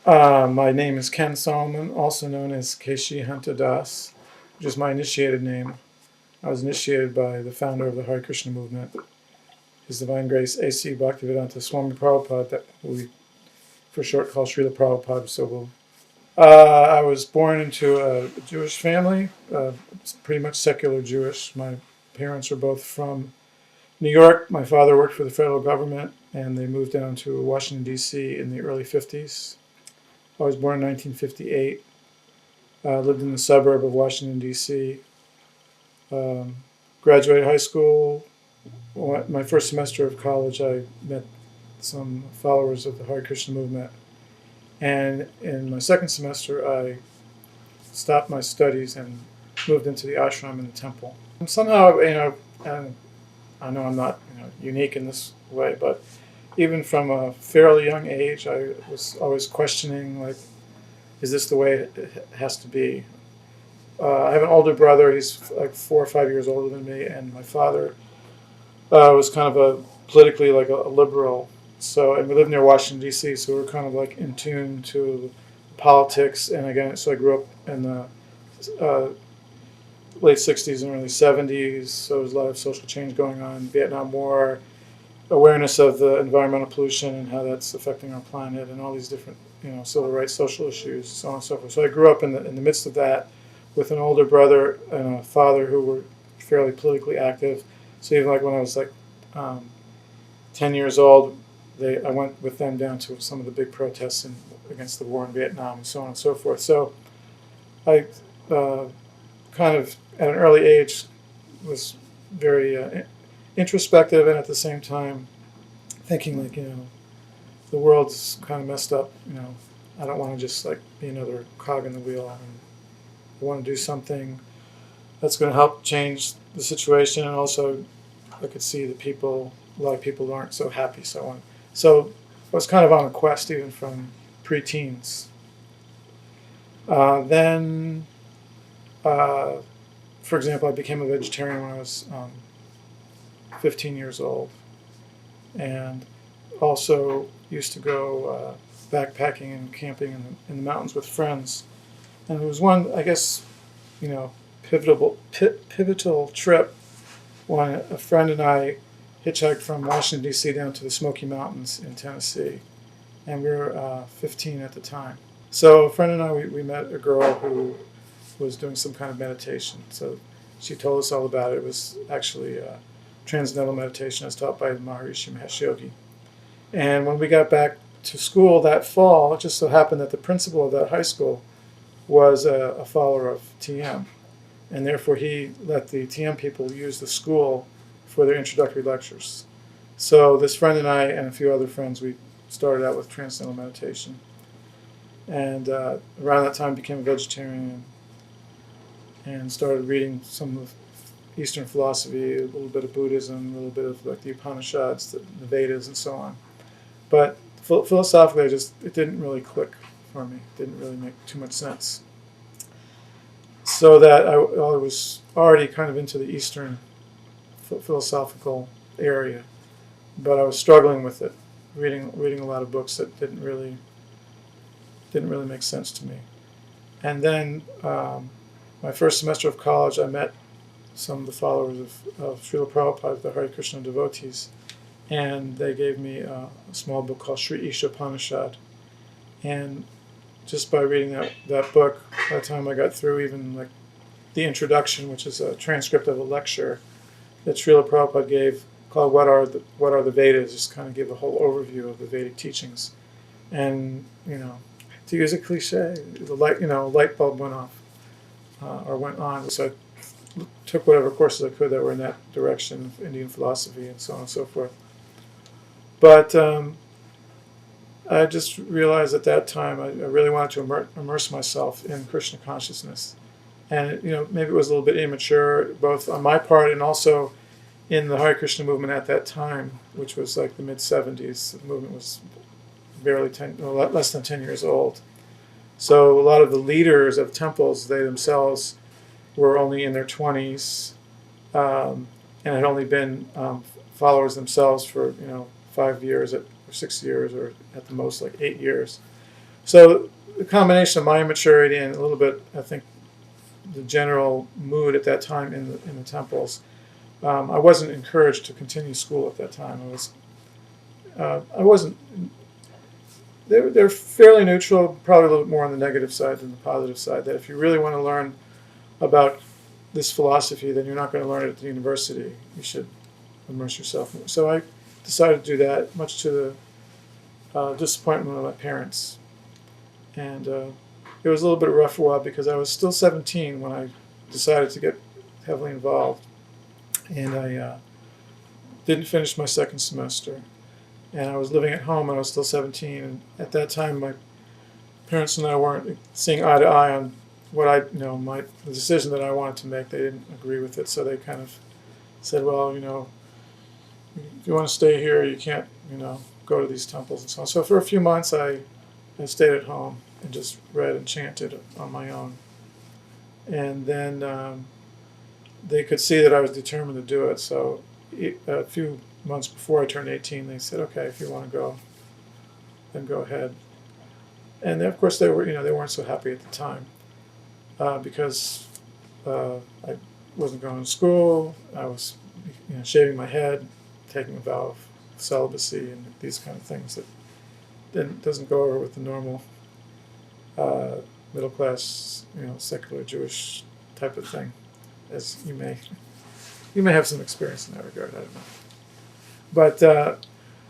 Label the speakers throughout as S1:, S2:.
S1: My name is Ken Solomon, also known as Keshi Hanta Das, which is my initiated name. I was initiated by the founder of the Hare Krishna movement, His Divine Grace A.C. Bhaktivedanta Swami Prabhupada, that we for short call Srila Prabhupada. I was born into a Jewish family, it's pretty much secular Jewish. My parents were both from New York. My father worked for the federal government, and they moved down to Washington, D.C. in the early 50s. I was born in 1958. Lived in the suburb of Washington, D.C. Um, Graduated high school. My first semester of college, I met some followers of the Hare Krishna movement. And in my second semester, I stopped my studies and moved into the ashram in the temple. And somehow, and I know I'm not unique in this way, but even from a fairly young age, I was always questioning, like, is this the way it has to be? I have an older brother. He's like 4 or 5 years older than me, and my father was kind of a politically like a liberal. So, and we lived near Washington D.C., so we were kind of like in tune to politics. And again, so I grew up in the uh, late '60s and early '70s. So there was a lot of social change going on. Vietnam War, awareness of the environmental pollution and how that's affecting our planet, and all these different civil rights, social issues, so on and so forth. So I grew up in the midst of that, with an older brother and a father who were fairly politically active. So even like when I was like um, 10 years old, I went with them down to some of the big protests against the war in Vietnam and so on and so forth. So I uh, kind of at an early age was very introspective, and at the same time thinking like the world's kind of messed up. I don't want to just like be another cog in the wheel. I want to do something that's going to help change the situation, and also I could see that a lot of people aren't so happy. So I was kind of on a quest even from preteens. Then, uh, for example, I became a vegetarian when I was 15 years old, and also used to go backpacking and camping in the mountains with friends. And there was one, I guess, you know, pivotal trip when a friend and I hitchhiked from Washington, D.C. down to the Smoky Mountains in Tennessee. And we were 15 at the time. So a friend and I, we met a girl who was doing some kind of meditation. So she told us all about it. It was actually transcendental meditation as taught by Maharishi Mahesh Yogi. And when we got back to school that fall, it just so happened that the principal of that high school was a follower of TM. And therefore he let the TM people use the school for their introductory lectures. So this friend and I and a few other friends, we started out with transcendental meditation. And around that time became a vegetarian and started reading some of Eastern philosophy, a little bit of Buddhism, a little bit of like the Upanishads, the Vedas, and so on. But philosophically, it didn't really click for me. It didn't really make too much sense. So that I was already kind of into the Eastern philosophical area, but I was struggling with it, reading a lot of books that didn't really make sense to me. And then my first semester of college, I met some of the followers of Srila Prabhupada, the Hare Krishna devotees, and they gave me a small book called Sri Isha Upanishad. And just by reading that book, by the time I got through even like the introduction, which is a transcript of a lecture that Srila Prabhupada gave called "What Are the Vedas," just kind of give a whole overview of the Vedic teachings. And to use a cliche, the light bulb went off or went on. So I took whatever courses I could that were in that direction of Indian philosophy and so on and so forth. But I just realized at that time I really wanted to immerse myself in Krishna consciousness. And maybe it was a little bit immature, both on my part and also in the Hare Krishna movement at that time, which was like the mid-'70s. The movement was less than 10 years old. So a lot of the leaders of temples, they themselves were only in their 20s and had only been followers themselves for 5 years or 6 years, or at the most like 8 years. So the combination of my immaturity and a little bit, I think, the general mood at that time in the temples, I wasn't encouraged to continue school at that time. I wasn't. They're fairly neutral, probably a little bit more on the negative side than the positive side. That if you really want to learn about this philosophy, then you're not going to learn it at the university. You should immerse yourself. So I decided to do that, much to the disappointment of my parents. And it was a little bit rough for a while because I was still 17 when I decided to get heavily involved. And I didn't finish my second semester. And I was living at home when I was still 17. And at that time, my parents and I weren't seeing eye to eye on what the decision that I wanted to make. They didn't agree with it. So they kind of said, well, if you want to stay here, you can't, go to these temples and so on. So for a few months, I stayed at home and just read and chanted on my own. And then they could see that I was determined to do it. So a few months before I turned 18, they said, okay, if you want to go, then go ahead. And of course, they weren't so happy at the time because I wasn't going to school. I was, shaving my head, taking a vow of celibacy, and these kind of things that doesn't go over with the normal middle class, secular Jewish type of thing, as you may have some experience in that regard. I don't know, but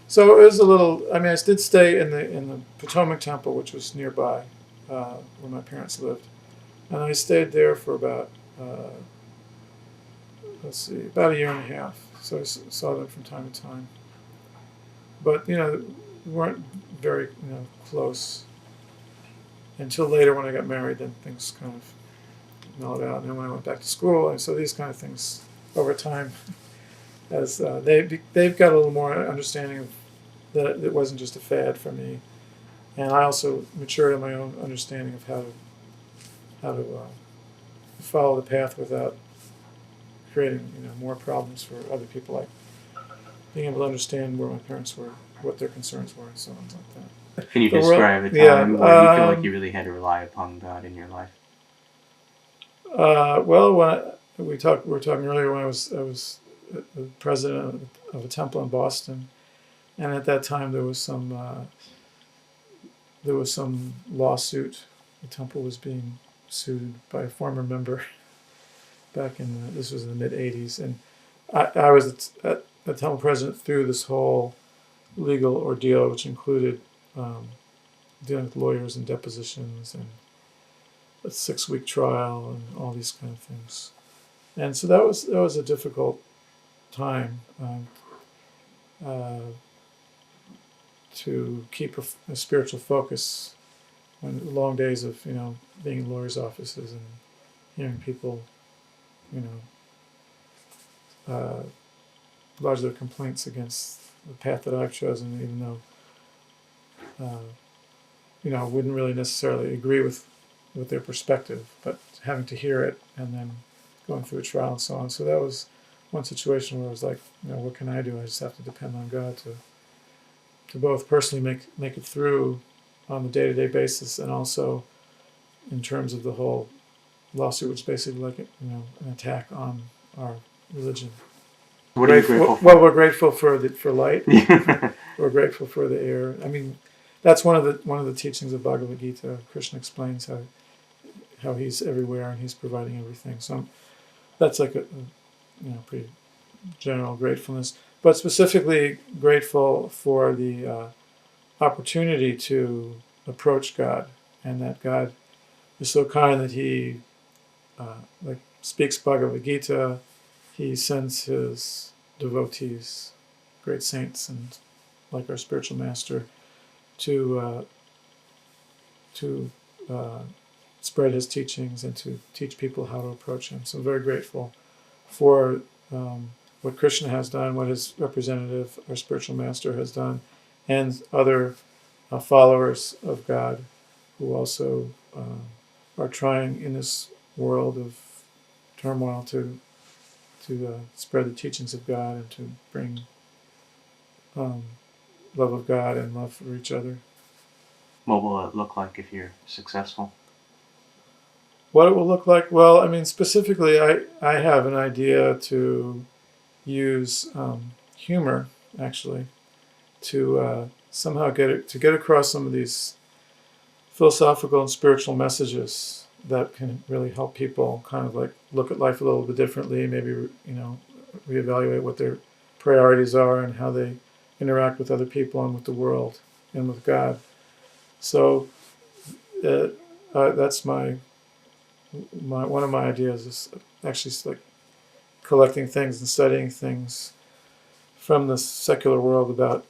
S1: so it was a little. I mean, I did stay in the Potomac Temple, which was nearby where my parents lived, and I stayed there for about about a year and a half. So I saw them from time to time, but we weren't very close until later when I got married. Then things kind of mellowed out, and then when I went back to school, and so these kind of things over time, as they've got a little more understanding of that it wasn't just a fad for me, and I also matured in my own understanding of how to follow the path without creating more problems for other people, like being able to understand where my parents were, what their concerns were, and so on like that.
S2: Can you describe a time where you feel like you really had to rely upon God in your life?
S1: Well, when we were talking earlier when I was the president of a temple in Boston, and at that time there was some lawsuit. The temple was being sued by a former member back in this was in the mid '80s, and I was the temple president through this whole legal ordeal, which included dealing with lawyers and depositions and a 6-week trial and all these kind of things. And so that was a difficult time to keep a spiritual focus when long days of being in lawyers' offices and hearing people lodge their complaints against the path that I've chosen, even though I wouldn't really necessarily agree with their perspective, but having to hear it and then going through a trial and so on. So that was one situation where I was like, what can I do? I just have to depend on God to both personally make it through on the day-to-day basis, and also in terms of the whole lawsuit, which is basically like an attack on our religion.
S2: What are you grateful for?
S1: Well, we're grateful for light. We're grateful for the air. I mean, that's one of the teachings of Bhagavad Gita. Krishna explains how he's everywhere and he's providing everything. So that's like a pretty general gratefulness, but specifically grateful for the opportunity to approach God, and that God is so kind that He speaks Bhagavad Gita. He sends His devotees, great saints, and like our spiritual master, to spread His teachings and to teach people how to approach Him. So I'm very grateful for what Krishna has done, what his representative, our spiritual master, has done, and other followers of God who also are trying in this world of turmoil to spread the teachings of God and to bring love of God and love for each other.
S2: What will it look like if you're successful?
S1: What it will look like? Well, I mean, specifically, I have an idea to use humor, actually, to somehow get across some of these philosophical and spiritual messages that can really help people kind of like look at life a little bit differently, maybe reevaluate what their priorities are and how they interact with other people and with the world and with God. So that's my one of my ideas is actually like collecting things and studying things from the secular world about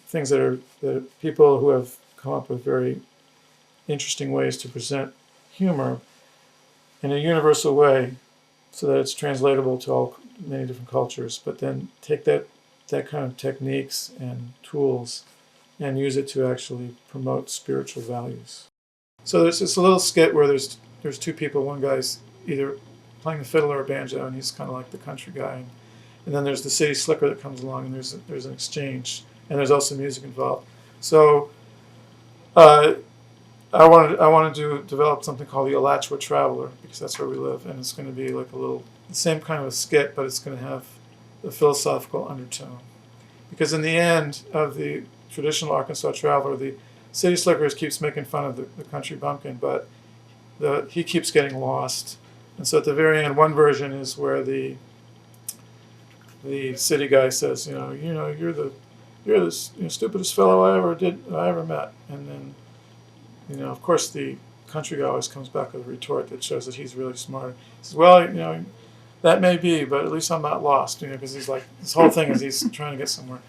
S1: things that people who have come up with very interesting ways to present humor in a universal way so that it's translatable to all many different cultures, but then take that kind of techniques and tools and use it to actually promote spiritual values. So there's this little skit where there's two people. One guy's either playing the fiddle or a banjo, and he's kind of like the country guy. And then there's the city slicker that comes along, and there's an exchange, and there's also music involved. So I wanted to develop something called the Alachua Traveler because that's where we live, and it's going to be like the same kind of a skit, but it's going to have a philosophical undertone. Because in the end of the traditional Arkansas Traveler, the city slicker keeps making fun of the country bumpkin, but he keeps getting lost. And so at the very end, one version is where the city guy says, you're the stupidest fellow I ever met. And then, of course, the country guy always comes back with a retort that shows that he's really smart. He says, well, that may be, but at least I'm not lost, because he's like, this whole thing is he's trying to get somewhere.